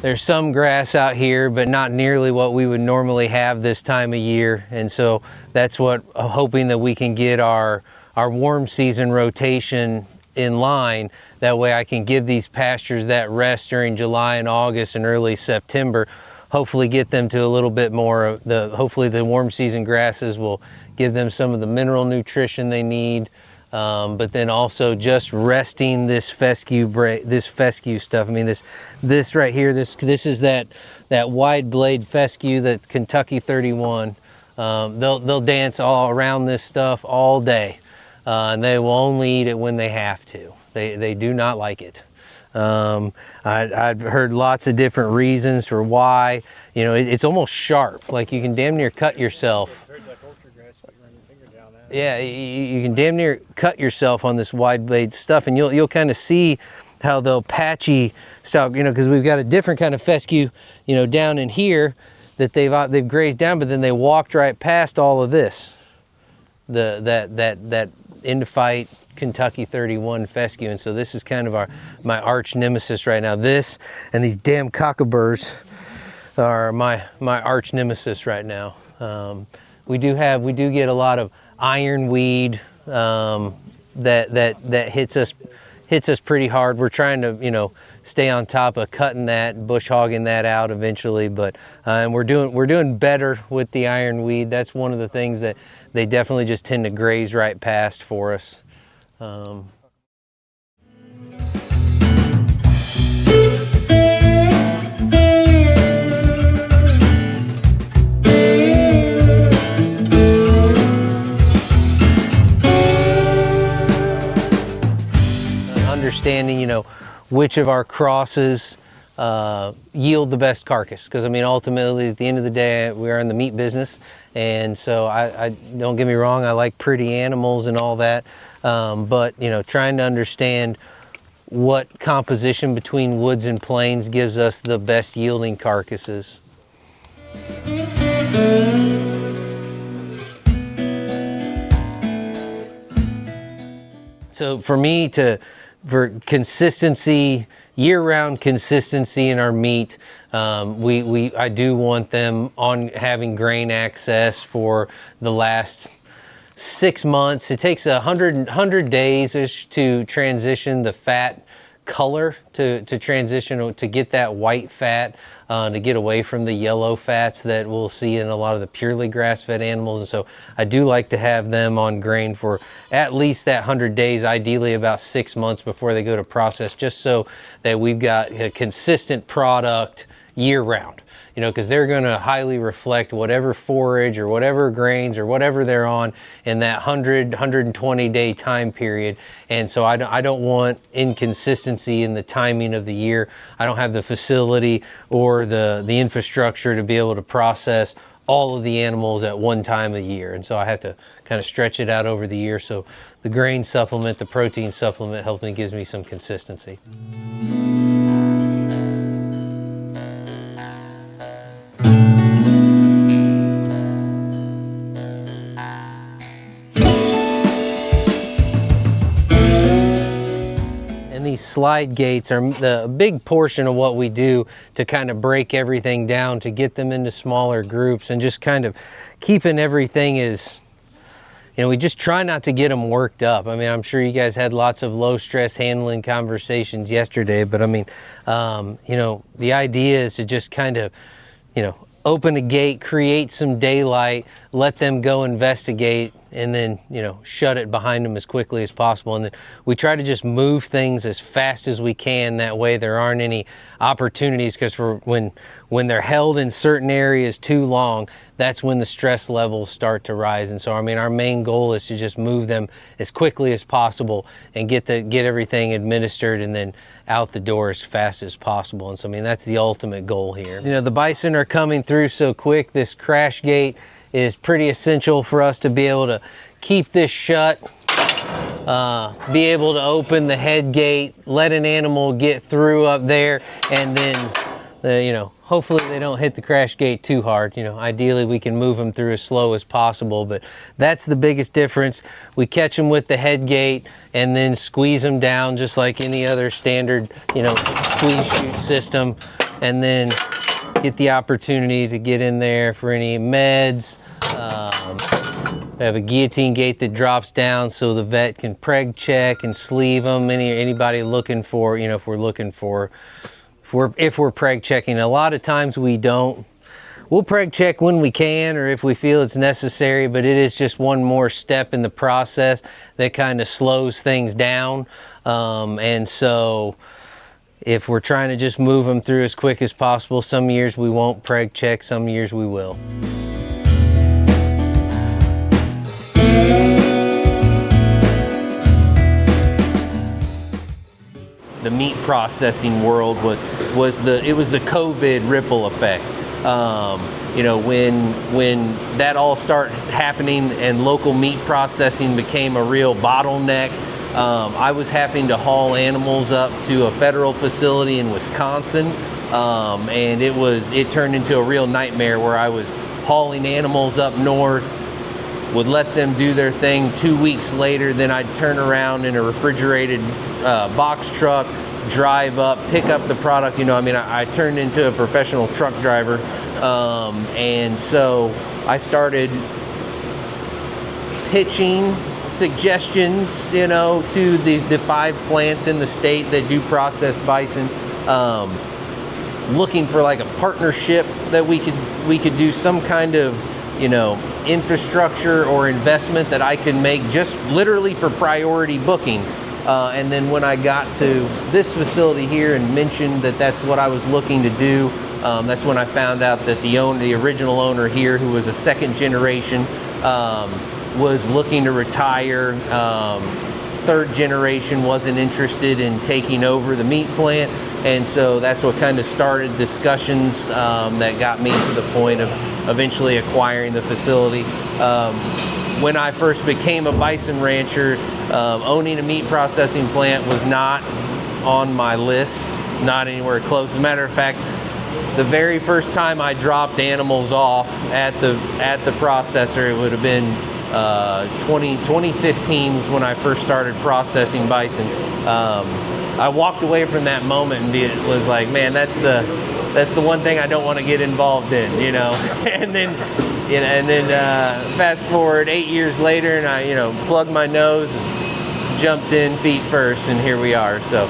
there's some grass out here, but not nearly what we would normally have this time of year. And so that's what I'm hoping that we can get our warm season rotation in line. That way I can give these pastures that rest during July and August and early September. Hopefully get them to a little bit more of hopefully the warm season grasses will give them some of the mineral nutrition they need. But then also just resting this fescue stuff. I mean, this right here, this is that wide blade fescue, that Kentucky 31. They'll dance all around this stuff all day, and they will only eat it when they have to. They do not like it. I've heard lots of different reasons for why. You know, it's almost sharp, like you can damn near cut yourself. Yeah, you can damn near cut yourself on this wide blade stuff, and you'll kind of see how they'll patchy style, you know, because we've got a different kind of fescue, you know, down in here that they've grazed down, but then they walked right past all of this, that endophyte Kentucky 31 fescue, and so this is kind of my arch nemesis right now. This and these damn cockaburs are my arch nemesis right now. We do get a lot of ironweed that hits us pretty hard. We're trying to, you know, stay on top of cutting that, bush hogging that out eventually, but and we're doing better with the ironweed. That's one of the things that they definitely just tend to graze right past for us. Understanding, you know, which of our crosses yield the best carcass, because I mean, ultimately at the end of the day we are in the meat business, and so I don't get me wrong, I like pretty animals and all that, but you know, trying to understand what composition between woods and plains gives us the best yielding carcasses. So for me, for consistency, year-round consistency in our meat, I do want them on having grain access for the last 6 months. It takes 100 days to transition the fat color, to transition to get that white fat, to get away from the yellow fats that we'll see in a lot of the purely grass-fed animals. And so I do like to have them on grain for at least that 100 days, ideally about 6 months before they go to process, just so that we've got a consistent product year-round. You know, because they're going to highly reflect whatever forage or whatever grains or whatever they're on in that 120 day time period. And so I don't want inconsistency in the timing of the year. I don't have the facility or the infrastructure to be able to process all of the animals at one time a year. And so I have to kind of stretch it out over the year. So the grain supplement, the protein supplement helps me, gives me some consistency. These slide gates are the big portion of what we do to kind of break everything down, to get them into smaller groups, and just kind of keeping everything as, you know, we just try not to get them worked up. I mean, I'm sure you guys had lots of low stress handling conversations yesterday, but I mean, you know, the idea is to just kind of, you know, open a gate, create some daylight, let them go investigate, and then, you know, shut it behind them as quickly as possible. And then we try to just move things as fast as we can. That way there aren't any opportunities, because when they're held in certain areas too long, that's when the stress levels start to rise. And so, I mean, our main goal is to just move them as quickly as possible and get everything administered and then out the door as fast as possible. And so, I mean, that's the ultimate goal here. You know, the bison are coming through so quick. This crash gate is pretty essential for us to be able to keep this shut, be able to open the head gate, let an animal get through up there, and then, you know, hopefully they don't hit the crash gate too hard. You know, ideally we can move them through as slow as possible, but that's the biggest difference. We catch them with the head gate and then squeeze them down just like any other standard, you know, squeeze shoot system. and then get the opportunity to get in there for any meds. We have a guillotine gate that drops down so the vet can preg check and sleeve them. Anybody looking for, you know, if we're preg checking. A lot of times we don't. We'll preg check when we can or if we feel it's necessary, but it is just one more step in the process that kind of slows things down. And so if we're trying to just move them through as quick as possible, some years we won't preg check, some years we will. The meat processing world was the COVID ripple effect. You know, when that all started happening and local meat processing became a real bottleneck, I was having to haul animals up to a federal facility in Wisconsin, and it turned into a real nightmare where I was hauling animals up north, would let them do their thing. 2 weeks later, then I'd turn around in a refrigerated box truck, drive up, pick up the product. You know, I mean, I turned into a professional truck driver, and so I started pitching suggestions, you know, to the 5 plants in the state that do process bison, looking for like a partnership that we could do some kind of, you know, infrastructure or investment that I could make just literally for priority booking. And then when I got to this facility here and mentioned that that's what I was looking to do, that's when I found out that the original owner here, who was a second generation, was looking to retire. Third generation wasn't interested in taking over the meat plant, and so that's what kind of started discussions that got me to the point of eventually acquiring the facility. When I first became a bison rancher, owning a meat processing plant was not on my list, not anywhere close. As a matter of fact, the very first time I dropped animals off at the processor, it would have been 2015 was when I first started processing bison. I walked away from that moment and it was like, man, that's the one thing I don't want to get involved in, you know. And then fast forward 8 years later, and I, you know, plugged my nose and jumped in feet first, and here we are. So